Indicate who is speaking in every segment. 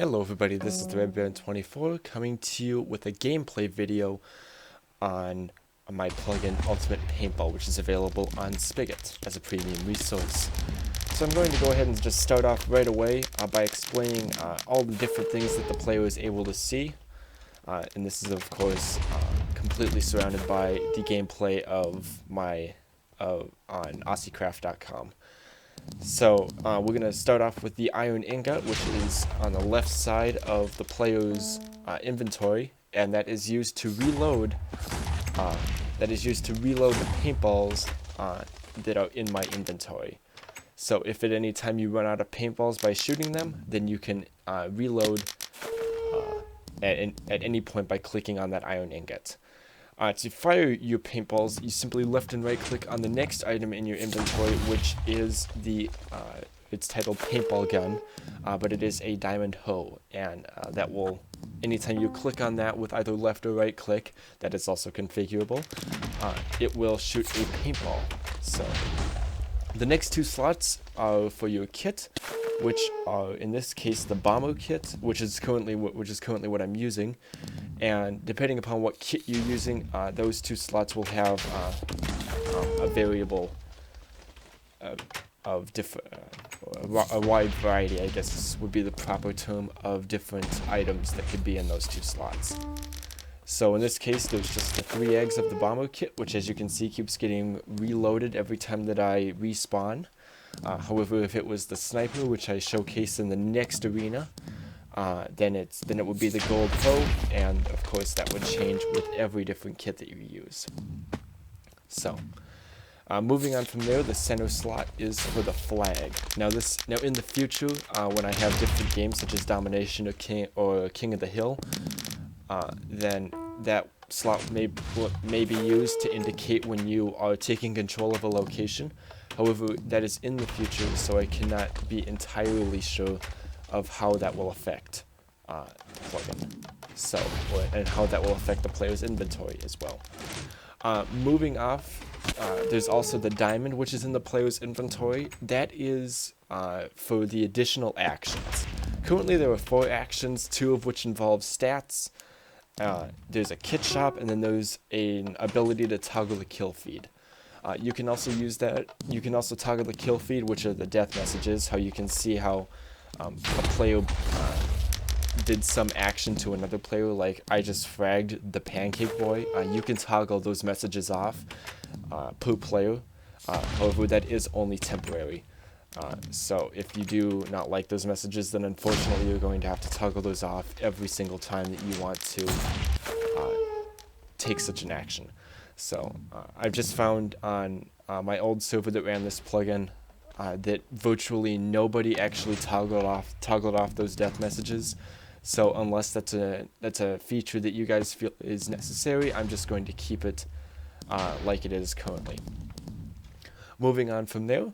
Speaker 1: Hello everybody, this is the Red Baron 24 coming to you with a gameplay video on my plugin Ultimate Paintball, which is available on Spigot as a premium resource. So I'm going to go ahead and just start off right away by explaining all the different things that the player is able to see. And this is of course completely surrounded by the gameplay of my on AussieCraft.com. So we're going to start off with the iron ingot, which is on the left side of the player's inventory, and that is used to reload. The paintballs that are in my inventory. So if at any time you run out of paintballs by shooting them, then you can reload at any point by clicking on that iron ingot. To fire your paintballs, you simply left and right click on the next item in your inventory, which is it's titled Paintball Gun, but it is a diamond hoe, and that will, anytime you click on that with either left or right click, that is also configurable, it will shoot a paintball. So the next two slots are for your kit, which are in this case the bomber kit, which is currently what I'm using. And depending upon what kit you're using, those two slots will have a variable of different, a wide variety, I guess would be the proper term, of different items that could be in those two slots. So in this case, there's just the 3 eggs of the bomber kit, which as you can see keeps getting reloaded every time that I respawn. However, if it was the sniper, which I showcase in the next arena, then it would be the gold hoe, and of course that would change with every different kit that you use. So, moving on from there, the center slot is for the flag. Now in the future, when I have different games such as Domination or King of the Hill, then that slot may be used to indicate when you are taking control of a location. However, that is in the future, so I cannot be entirely sure of how that will affect the plugin, and how that will affect the player's inventory as well. Moving off, there's also the diamond, which is in the player's inventory. That is for the additional actions. Currently there are 4 actions, 2 of which involve stats. There's a kit shop, and then there's an ability to toggle the kill feed. You can also use that. You can also toggle the kill feed, which are the death messages, how you can see how a player did some action to another player, like I just fragged the pancake boy. You can toggle those messages off per player. However, that is only temporary. So if you do not like those messages, then unfortunately you're going to have to toggle those off every single time that you want to take such an action. So I've just found on my old server that ran this plugin that virtually nobody actually toggled off those death messages. So unless that's a feature that you guys feel is necessary, I'm just going to keep it like it is currently. Moving on from there,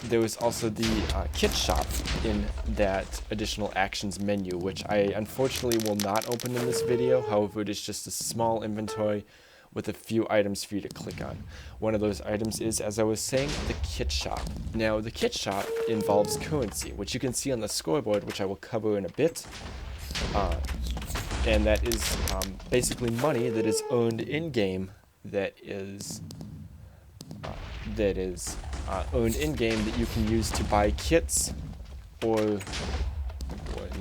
Speaker 1: there was also the kit shop in that additional actions menu, which I unfortunately will not open in this video. However, it is just a small inventory with a few items for you to click on. One of those items is, as I was saying, the kit shop. Now, the kit shop involves currency, which you can see on the scoreboard, which I will cover in a bit. And that is basically money that is earned in-game that is earned in-game that you can use to buy kits, or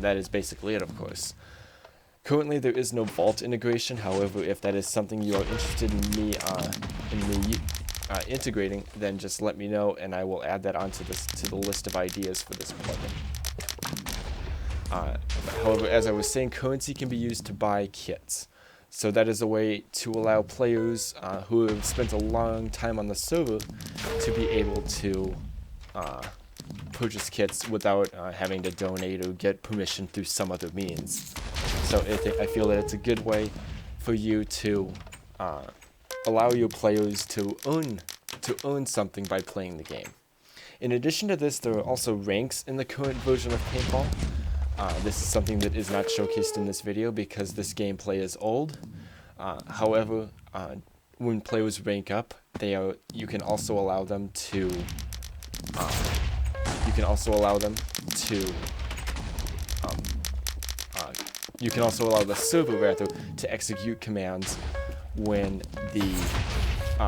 Speaker 1: that is basically it, of course. Currently, there is no vault integration. However, if that is something you are interested in me integrating, then just let me know, and I will add that onto the list of ideas for this plugin. However, as I was saying, currency can be used to buy kits. So that is a way to allow players who have spent a long time on the server to be able to purchase kits without having to donate or get permission through some other means. So I feel that it's a good way for you to allow your players to earn something by playing the game. In addition to this, there are also ranks in the current version of Paintball. This is something that is not showcased in this video because this gameplay is old. However, when players rank up, you can also allow them to you can also allow the server rather to execute commands when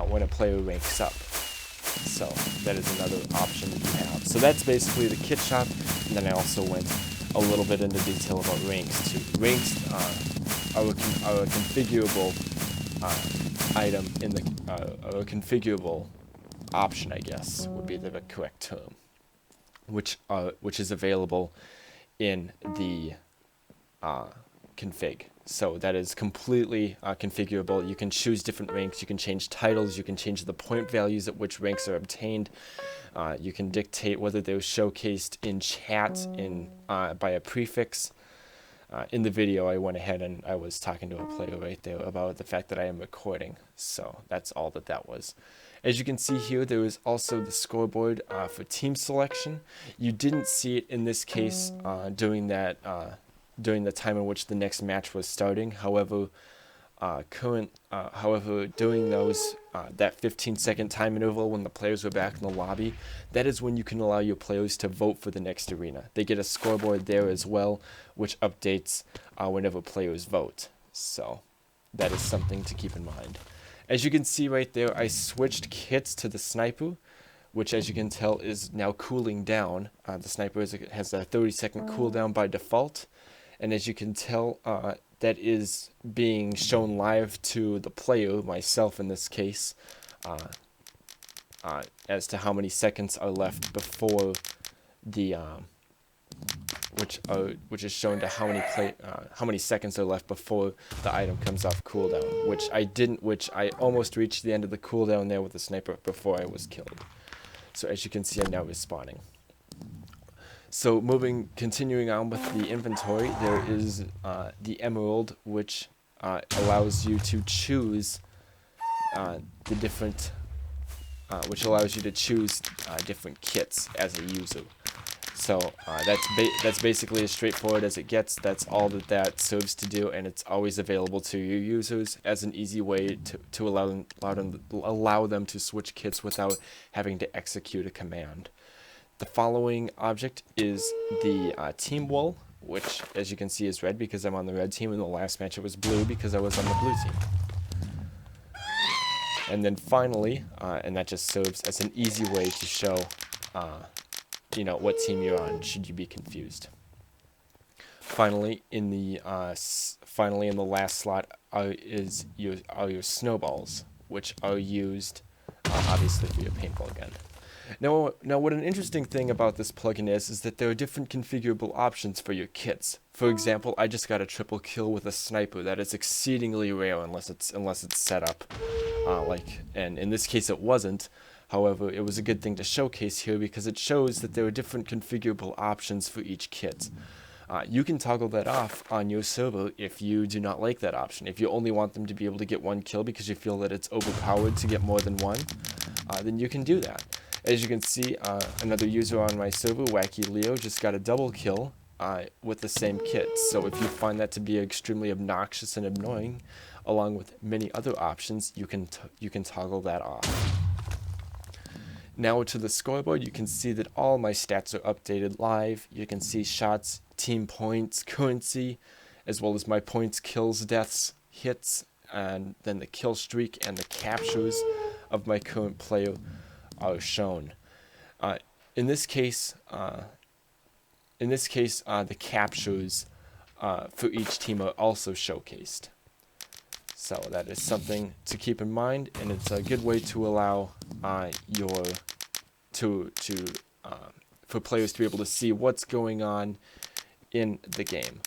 Speaker 1: when a player ranks up. So that is another option that you have. So that's basically the kit shop, and then I also went a little bit into detail about ranks too. Ranks are a configurable item in the a configurable option, I guess would be the correct term, which is available in the config. So that is completely configurable. You can choose different ranks, you can change titles, you can change the point values at which ranks are obtained. You can dictate whether they're showcased in chat by a prefix. In the video, I went ahead and I was talking to a player right there about the fact that I am recording. So that's all that was. As you can see here, there is also the scoreboard for team selection. You didn't see it in this case during the time in which the next match was starting. However, during that 15-second time interval when the players were back in the lobby, that is when you can allow your players to vote for the next arena. They get a scoreboard there as well, which updates whenever players vote. So that is something to keep in mind. As you can see right there, I switched kits to the sniper, which, as you can tell, is now cooling down. The sniper has a 30-second cooldown by default. And as you can tell, that is being shown live to the player, myself in this case, as to how many seconds are left before the which is shown to how many seconds are left before the item comes off cooldown, which I almost reached the end of the cooldown there with the sniper before I was killed. So as you can see, I'm now respawning. So continuing on with the inventory, there is the emerald, which allows you to choose different kits as a user. So that's basically as straightforward as it gets. That's all that serves to do, and it's always available to your users as an easy way to allow them to switch kits without having to execute a command. The following object is the team wool, which, as you can see, is red because I'm on the red team. In the last match, it was blue because I was on the blue team. And then finally, and that just serves as an easy way to show, what team you're on, should you be confused. Finally, in the last slot are your snowballs, which are used obviously for your paintball gun. Now, what an interesting thing about this plugin is that there are different configurable options for your kits. For example, I just got a triple kill with a sniper. That is exceedingly rare unless it's set up, and in this case it wasn't. However, it was a good thing to showcase here because it shows that there are different configurable options for each kit. You can toggle that off on your server if you do not like that option. If you only want them to be able to get one kill because you feel that it's overpowered to get more than one, then you can do that. As you can see, another user on my server, Wacky Leo, just got a double kill with the same kit. So if you find that to be extremely obnoxious and annoying, along with many other options, you can toggle that off. Now to the scoreboard, you can see that all my stats are updated live. You can see shots, team points, currency, as well as my points, kills, deaths, hits, and then the kill streak and the captures of my current player are shown. In this case, the captures for each team are also showcased. So that is something to keep in mind, and it's a good way to allow for players to be able to see what's going on in the game.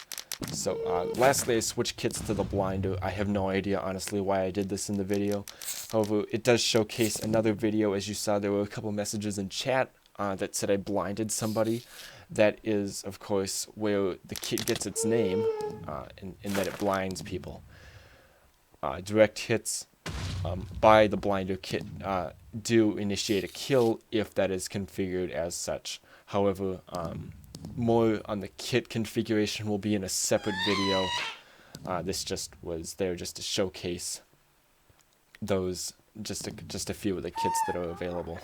Speaker 1: So lastly, I switched kits to the blinder. I have no idea, honestly, why I did this in the video. However, it does showcase another video. As you saw, there were a couple messages in chat that said I blinded somebody. That is, of course, where the kit gets its name, in that it blinds people. Direct hits by the blinder kit do initiate a kill if that is configured as such. However, more on the kit configuration will be in a separate video. This just was there just to showcase those, just a few of the kits that are available.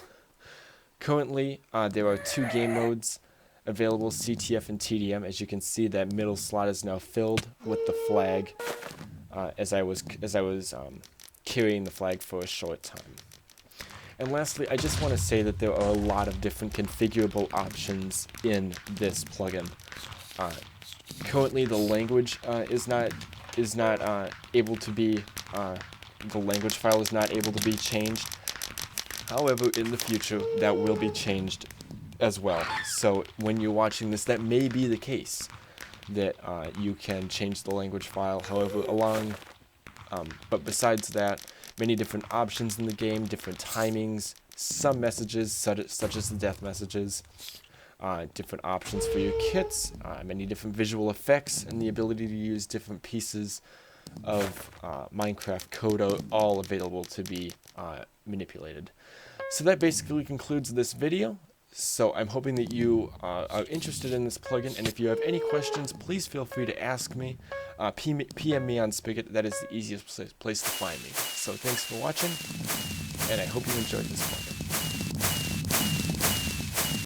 Speaker 1: Currently, there are 2 game modes available CTF and TDM. As you can see, that middle slot is now filled with the flag as I was carrying the flag for a short time. And lastly, I just want to say that there are a lot of different configurable options in this plugin. Currently, the language is not able to be the language file is not able to be changed. However, in the future, that will be changed as well. So when you're watching this, that may be the case, that you can change the language file. However, but besides that, many different options in the game, different timings, some messages such as the death messages, different options for your kits, many different visual effects, and the ability to use different pieces of Minecraft code are all available to be manipulated. So that basically concludes this video. So I'm hoping that you are interested in this plugin, and if you have any questions, please feel free to ask me. PM me on Spigot. That is the easiest place to find me. So thanks for watching, and I hope you enjoyed this plugin.